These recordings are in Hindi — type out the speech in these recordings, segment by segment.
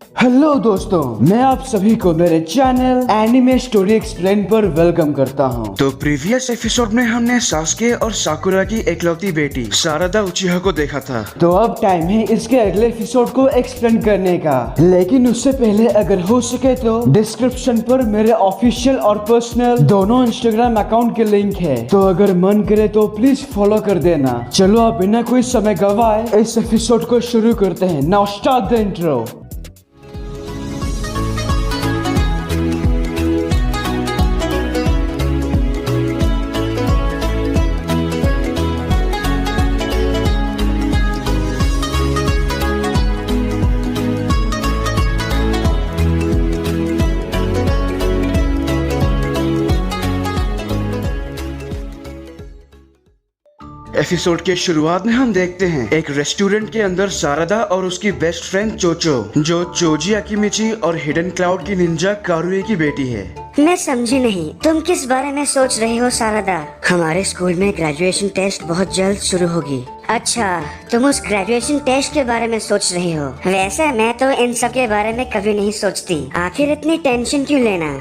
हेलो दोस्तों, मैं आप सभी को मेरे चैनल एनिमे स्टोरी एक्सप्लेन पर वेलकम करता हूं। तो प्रीवियस एपिसोड में हमने सास्के और साकुरा की एकलौती बेटी सारादा उचिहा को देखा था। तो अब टाइम है इसके अगले एपिसोड को एक्सप्लेन करने का। लेकिन उससे पहले अगर हो सके तो डिस्क्रिप्शन पर मेरे ऑफिशियल और पर्सनल दोनों इंस्टाग्राम अकाउंट के लिंक है, तो अगर मन करे तो प्लीज फॉलो कर देना। चलो अब बिना कोई समय गवाए इस एपिसोड को शुरू करते हैं। Now start the intro. Episode के शुरुआत में हम देखते हैं एक रेस्टोरेंट के अंदर सारादा और उसकी बेस्ट फ्रेंड चोचो, जो चोजी अकिमिची और हिडन क्लाउड की निंजा कारुए की बेटी है। मैं समझी नहीं, तुम किस बारे में सोच रही हो सारादा? हमारे स्कूल में ग्रेजुएशन टेस्ट बहुत जल्द शुरू होगी। अच्छा, तुम उस ग्रेजुएशन टेस्ट के बारे में सोच रही हो। वैसे मैं तो इन सब के बारे में कभी नहीं सोचती। आखिर इतनी टेंशन क्यों लेना?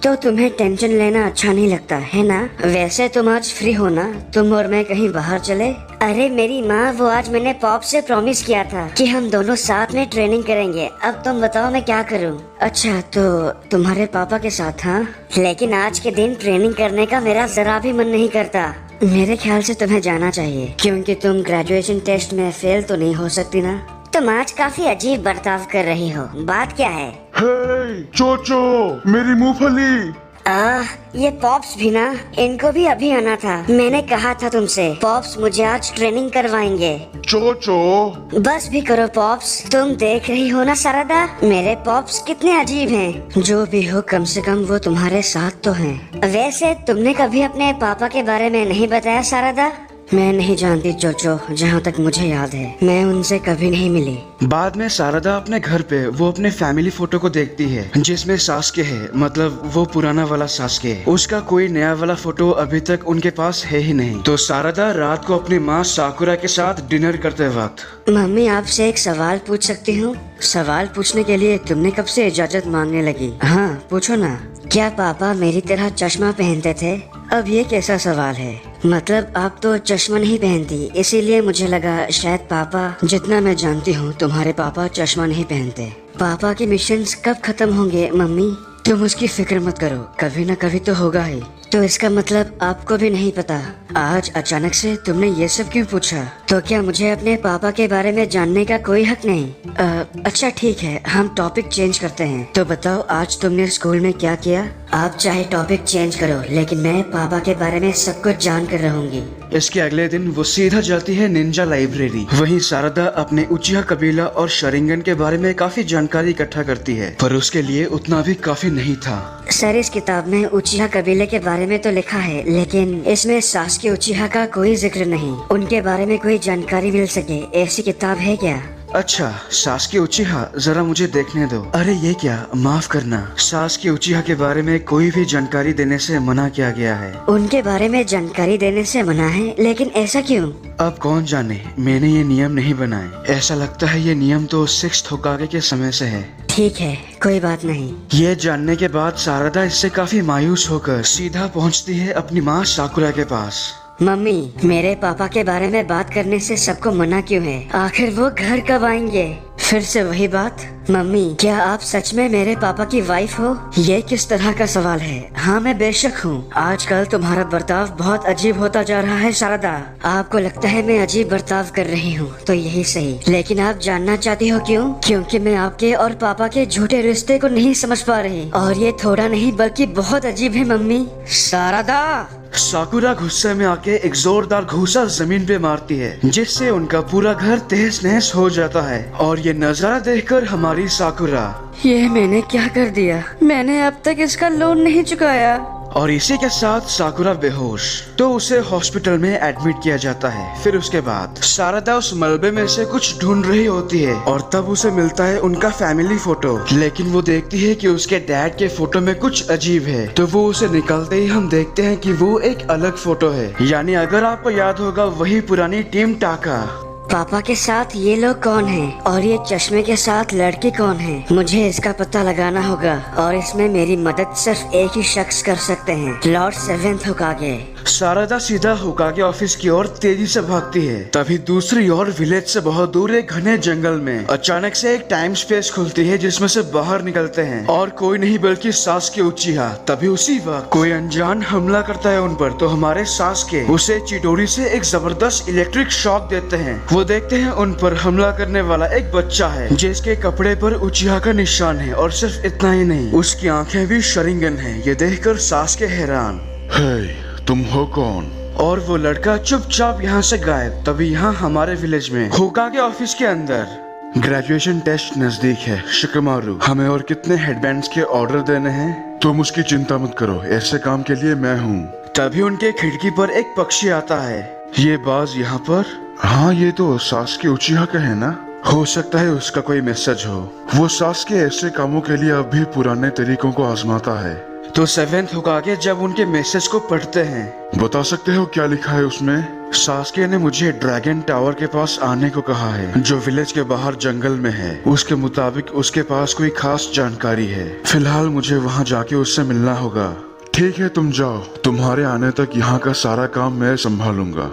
तो तुम्हें टेंशन लेना अच्छा नहीं लगता है ना? वैसे तुम आज फ्री हो ना? तुम और मैं कहीं बाहर चले? अरे मेरी माँ, वो आज मैंने पॉप से प्रॉमिस किया था कि हम दोनों साथ में ट्रेनिंग करेंगे। अब तुम बताओ मैं क्या करूँ? अच्छा, तो तुम्हारे पापा के साथ? हाँ, लेकिन आज के दिन ट्रेनिंग करने का मेरा जरा भी मन नहीं करता। मेरे ख्याल से तुम्हें जाना चाहिए, क्योंकि तुम ग्रेजुएशन टेस्ट में फेल तो नहीं हो सकती ना। तुम आज काफी अजीब बर्ताव कर रही हो, बात क्या है? हे चोचो, मेरी मूंगफली। ये पॉप्स भी ना, इनको भी अभी आना था। मैंने कहा था तुमसे, पॉप्स मुझे आज ट्रेनिंग करवाएंगे। चोचो बस भी करो पॉप्स। तुम देख रही हो ना सारादा, मेरे पॉप्स कितने अजीब हैं। जो भी हो, कम से कम वो तुम्हारे साथ तो हैं। वैसे तुमने कभी अपने पापा के बारे में नहीं बताया सारादा? मैं नहीं जानती चोचो, जहाँ तक मुझे याद है मैं उनसे कभी नहीं मिली। बाद में सारादा अपने घर पे वो अपने फैमिली फोटो को देखती है, जिसमें सास्के है, मतलब वो पुराना वाला सास्के। उसका कोई नया वाला फोटो अभी तक उनके पास है ही नहीं। तो सारादा रात को अपनी माँ साकुरा के साथ डिनर करते वक्त, मम्मी आपसे एक सवाल पूछ सकती हूँ? सवाल पूछने के लिए तुमने कब से इजाजत मांगने लगी? हाँ पूछो ना। क्या पापा मेरी तरह चश्मा पहनते थे? अब ये कैसा सवाल है? मतलब आप तो चश्मा नहीं पहनती, इसीलिए मुझे लगा शायद पापा। जितना मैं जानती हूँ तुम्हारे पापा चश्मा नहीं पहनते। पापा के मिशंस कब खत्म होंगे मम्मी? तुम उसकी फिक्र मत करो, कभी न कभी तो होगा ही। तो इसका मतलब आपको भी नहीं पता? आज अचानक से तुमने ये सब क्यों पूछा? तो क्या मुझे अपने पापा के बारे में जानने का कोई हक नहीं? अच्छा ठीक है, हम टॉपिक चेंज करते हैं। तो बताओ आज तुमने स्कूल में क्या किया? आप चाहे टॉपिक चेंज करो, लेकिन मैं पापा के बारे में सब कुछ जान कर रहूंगी। इसके अगले दिन वो सीधा जाती है निंजा लाइब्रेरी। वहीं सारादा अपने उचिहा कबीला और शरिंगन के बारे में काफी जानकारी इकट्ठा करती है, पर उसके लिए उतना भी काफी नहीं था। सर, इस किताब में उचिहा कबीले के बारे में तो लिखा है, लेकिन इसमें सास्के उचिहा का कोई जिक्र नहीं। उनके बारे में कोई जानकारी मिल सके ऐसी किताब है क्या? अच्छा, सास्के उचिहा, जरा मुझे देखने दो। अरे ये क्या, माफ करना, सास्के उचिहा के बारे में कोई भी जानकारी देने से मना किया गया है। उनके बारे में जानकारी देने से मना है? लेकिन ऐसा क्यों? अब कौन जाने, मैंने ये नियम नहीं बनाए। ऐसा लगता है ये नियम तो 6th होकागे के समय से है। ठीक है, कोई बात नहीं। ये जानने के बाद सारादा इससे काफी मायूस होकर सीधा पहुंचती है अपनी माँ साकुरा के पास। मम्मी, मेरे पापा के बारे में बात करने से सबको मना क्यों है? आखिर वो घर कब आएंगे? फिर से वही बात। मम्मी, क्या आप सच में मेरे पापा की वाइफ हो? ये किस तरह का सवाल है? हाँ मैं बेशक हूँ। आजकल तुम्हारा बर्ताव बहुत अजीब होता जा रहा है सारादा। आपको लगता है मैं अजीब बर्ताव कर रही हूँ, तो यही सही। लेकिन आप जानना चाहती हो क्यों? क्योंकि मैं आपके और पापा के झूठे रिश्ते को नहीं समझ पा रही, और ये थोड़ा नहीं बल्कि बहुत अजीब है मम्मी। सारादा! साकुरा गुस्से में आके एक जोरदार घूसा जमीन पे मारती है, जिससे उनका पूरा घर तहस नहस हो जाता है। और ये नजारा देखकर हमारी साकुरा, ये मैंने क्या कर दिया? मैंने अब तक इसका लोन नहीं चुकाया। और इसी के साथ साकुरा बेहोश, तो उसे हॉस्पिटल में एडमिट किया जाता है। फिर उसके बाद सारादा उस मलबे में से कुछ ढूंढ रही होती है, और तब उसे मिलता है उनका फैमिली फोटो। लेकिन वो देखती है कि उसके डैड के फोटो में कुछ अजीब है, तो वो उसे निकालते ही हम देखते हैं कि वो एक अलग फोटो है। यानी अगर आपको याद होगा, वही पुरानी टीम टाका। पापा के साथ ये लोग कौन हैं? और ये चश्मे के साथ लड़की कौन है? मुझे इसका पता लगाना होगा और इसमें मेरी मदद सिर्फ एक ही शख्स कर सकते हैं, लॉर्ड सेवेंथ होकागे। शारदा सीधा होकागे ऑफिस की ओर तेजी से भागती है। तभी दूसरी ओर विलेज से बहुत दूर एक घने जंगल में अचानक से एक टाइम स्पेस खुलती है जिसमें से बाहर निकलते हैं और कोई नहीं बल्कि सास्के उचिहा। तभी उसी वक्त कोई अनजान हमला करता है उन पर, तो हमारे सास्के उसे चिटोरी से एक जबरदस्त इलेक्ट्रिक शॉक देते हैं। वो देखते हैं उन पर हमला करने वाला एक बच्चा है जिसके कपड़े पर उचिहा का निशान है और सिर्फ इतना ही नहीं, उसकी आंखें भी शरिंगन है। ये देखकर सास्के हैरान। हे, तुम हो कौन? और वो लड़का चुपचाप यहाँ से गायब। तभी यहाँ हमारे विलेज में होकागे ऑफिस के अंदर ग्रेजुएशन टेस्ट नजदीक है। शिकमारू, हमें और कितने हेडबैंड्स के ऑर्डर देने हैं? तुम उसकी चिंता मत करो, ऐसे काम के लिए मैं हूँ। तभी उनके खिड़की पर एक पक्षी आता है। ये बाज यहाँ पर? हाँ, ये तो सास्के उचिहा का है ना? हो सकता है उसका कोई मैसेज हो। वो सास्के ऐसे कामों के लिए अब भी पुराने तरीकों को आजमाता है। तो सेवेंथ होकागे जब उनके मैसेज को पढ़ते हैं, बता सकते हो क्या लिखा है उसमें? सास्के ने मुझे ड्रैगन टावर के पास आने को कहा है जो विलेज के बाहर जंगल में है। उसके मुताबिक उसके पास कोई खास जानकारी है। फिलहाल मुझे वहाँ जाके उससे मिलना होगा। ठीक है, तुम जाओ, तुम्हारे आने तक यहाँ का सारा काम मैं संभालूंगा।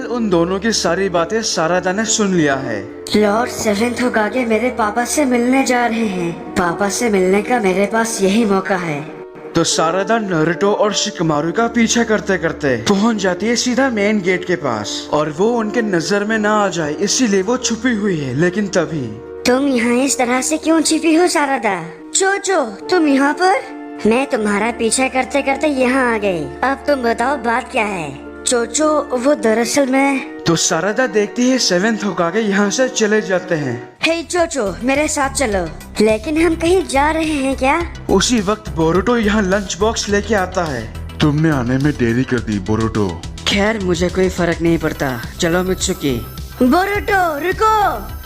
उन दोनों की सारी बातें शारदा ने सुन लिया है। लॉर्ड सेवेंथ होकागे मेरे पापा से मिलने जा रहे हैं। पापा से मिलने का मेरे पास यही मौका है। तो शारदा नारुतो और शिकमारू का पीछा करते करते पहुंच जाती है सीधा मेन गेट के पास और वो उनके नजर में ना आ जाए इसीलिए वो छुपी हुई है। लेकिन तभी तुम यहाँ इस तरह से क्यों छिपी हो शारदा? चोचो, तुम यहाँ पर? मैं तुम्हारा पीछा करते करते यहाँ आ गई। अब तुम बताओ बात क्या है? चोचो, वो दरअसल मैं। तो शारदा देखती है सेवेंथ होकागे यहाँ से चले जाते हैं। हे चोचो, मेरे साथ चलो। लेकिन हम कहीं जा रहे हैं क्या? उसी वक्त बोरुटो यहाँ लंच बॉक्स लेके आता है। तुमने आने में देरी कर दी बोरुटो। खैर, मुझे कोई फर्क नहीं पड़ता। चलो मित्सुकी। बोरुटो, रुको।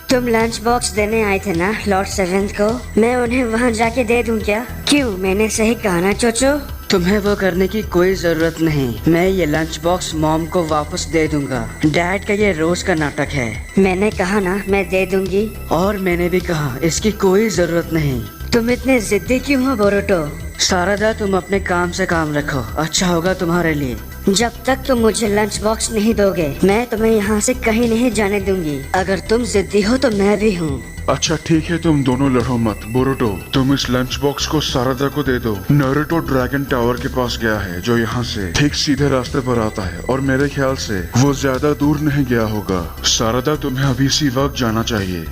तुम लंच बॉक्स देने आए थे ना लॉर्ड सेवेंथ को? मैं उन्हें वहाँ जाके दे दूँ क्या? क्यों, मैंने सही कहा ना चोचो? तुम्हें वो करने की कोई जरूरत नहीं। मैं ये लंच बॉक्स मॉम को वापस दे दूंगा। डैड का ये रोज का नाटक है। मैंने कहा ना मैं दे दूंगी। और मैंने भी कहा इसकी कोई जरूरत नहीं। तुम इतने जिद्दी क्यों हो बोरुटो? शारदा, तुम अपने काम से काम रखो, अच्छा होगा तुम्हारे लिए। जब तक तुम मुझे लंच बॉक्स नहीं दोगे मैं तुम्हें यहाँ से कहीं नहीं जाने दूंगी। अगर तुम जिद्दी हो तो मैं भी हूँ। अच्छा ठीक है, तुम दोनों लड़ो मत। बोरुटो, तुम इस लंच बॉक्स को शारदा को दे दो। नारुतो ड्रैगन टावर के पास गया है जो यहाँ से ठीक सीधे रास्ते पर आता है और मेरे ख्याल से वो ज्यादा दूर नहीं गया होगा। शारदा, तुम्हें अभी इसी वक्त जाना चाहिए।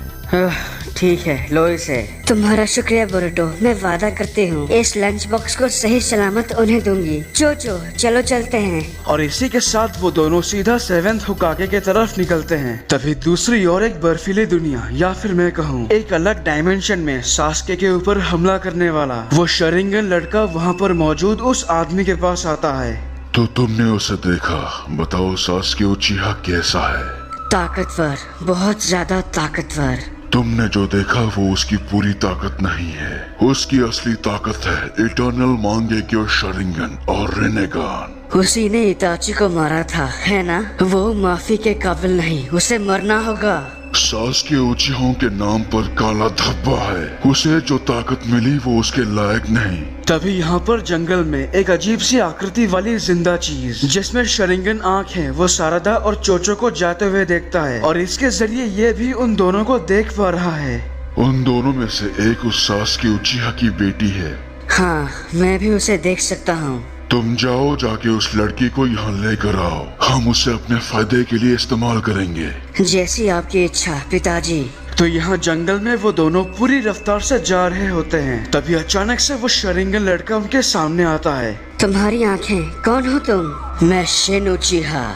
ठीक है, लो इसे। तुम्हारा शुक्रिया बोरुटो, मैं वादा करती हूँ इस लंच बॉक्स को सही सलामत उन्हें दूंगी। चोचो, चलो चलते हैं। और इसी के साथ वो दोनों सीधा सेवेंथ होकागे के तरफ निकलते हैं। तभी दूसरी ओर एक बर्फीली दुनिया या फिर मैं कहूँ एक अलग डायमेंशन में सास्के के ऊपर हमला करने वाला वो शरिंगन लड़का वहाँ पर मौजूद उस आदमी के पास आता है। तो तुमने उसे देखा, बताओ सास्के उचिहा कैसा है? ताकतवर, बहुत ज्यादा ताकतवर। तुमने जो देखा वो उसकी पूरी ताकत नहीं है। उसकी असली ताकत है इटर्नल मांगेक्यो शरिंगन और रेनेगान। उसी ने इताची को मारा था, है ना? वो माफी के काबिल नहीं, उसे मरना होगा। सास्के उचिहा के नाम पर काला धब्बा है। उसे जो ताकत मिली वो उसके लायक नहीं। तभी यहाँ पर जंगल में एक अजीब सी आकृति वाली जिंदा चीज जिसमें शरिंगन आँख है वो शारदा और चोचो को जाते हुए देखता है और इसके जरिए ये भी उन दोनों को देख पा रहा है। उन दोनों में से एक उस सास्के उचिहा की बेटी है। हाँ, मैं भी उसे देख सकता हूँ। तुम जाओ, जाके उस लड़की को यहाँ लेकर आओ। हम उसे अपने फायदे के लिए इस्तेमाल करेंगे। जैसी आपकी इच्छा पिताजी। तो यहाँ जंगल में वो दोनों पूरी रफ्तार से जा रहे होते हैं। तभी अचानक से वो शरिंगन लड़का उनके सामने आता है। तुम्हारी आंखें, कौन हो तुम? मैं शिन उचिहा।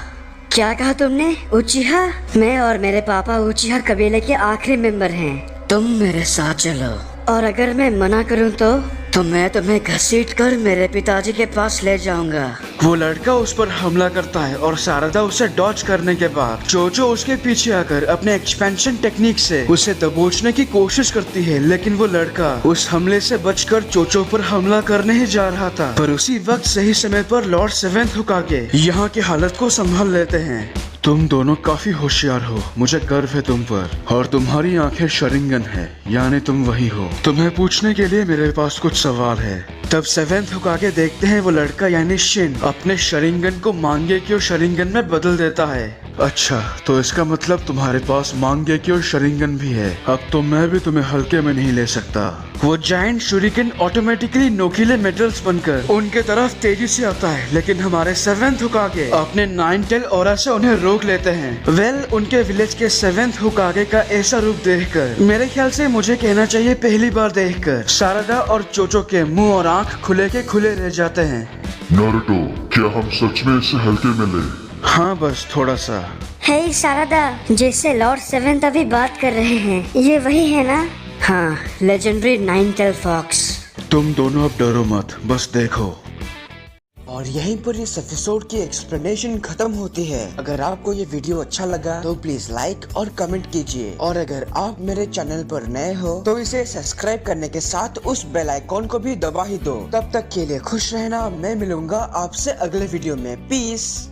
क्या कहा तुमने? उचिहा? मैं और मेरे पापा उचिहा कबीले के आखिरी मेंबर हैं। तुम मेरे साथ चलो। और अगर मैं मना करूं तो मैं तुम्हें घसीट कर मेरे पिताजी के पास ले जाऊंगा। वो लड़का उस पर हमला करता है और शारदा उसे डॉज करने के बाद चोचो उसके पीछे आकर अपने एक्सपेंशन टेक्निक से उसे दबोचने की कोशिश करती है। लेकिन वो लड़का उस हमले से बचकर चोचो पर हमला करने ही जा रहा था। पर उसी वक्त सही समय पर लॉर्ड सेवेंथ होकागे यहाँ की हालत को संभाल लेते हैं। तुम दोनों काफी होशियार हो, मुझे गर्व है तुम पर। और तुम्हारी आंखें शरिंगन है, यानी तुम वही हो। तुम्हें पूछने के लिए मेरे पास कुछ सवाल है। तब 7th होकागे देखते हैं वो लड़का यानी शिन अपने शरिंगन को मांगेकी और शरिंगन में बदल देता है। अच्छा, तो इसका मतलब तुम्हारे पास मांगेकी और शरिंगन भी है। अब तो मैं भी तुम्हें हल्के में नहीं ले सकता। वो जायंट शुरिकन ऑटोमेटिकली नोकीले मेटल्स बनकर उनके तरफ तेजी से आता है, लेकिन हमारे 7th होकागे अपने 9 टेल ऑरा से उन्हें रोक लेते हैं। उनके विलेज के 7th होकागे का ऐसा रूप देखकर मेरे ख्याल से मुझे कहना चाहिए पहली बार देखकर सारादा और चोचो के मुंह और आंख खुले के खुले रह जाते हैं। नारुतो, क्या हम सच में इससे हल्के में ले? हाँ, बस थोड़ा सा। हे सारदा, जिससे लॉर्ड 7th अभी बात कर रहे हैं, ये वही है ना? हाँ, लेजेंडरी 9 टेल फॉक्स। तुम दोनों अब डरो मत, बस देखो। और यहीं पर इस एपिसोड की एक्सप्लेनेशन खत्म होती है। अगर आपको ये वीडियो अच्छा लगा तो प्लीज लाइक और कमेंट कीजिए, और अगर आप मेरे चैनल पर नए हो तो इसे सब्सक्राइब करने के साथ उस बेल आइकॉन को भी दबा ही दो। तब तक के लिए खुश रहना। मैं मिलूंगा आपसे अगले वीडियो में। पीस।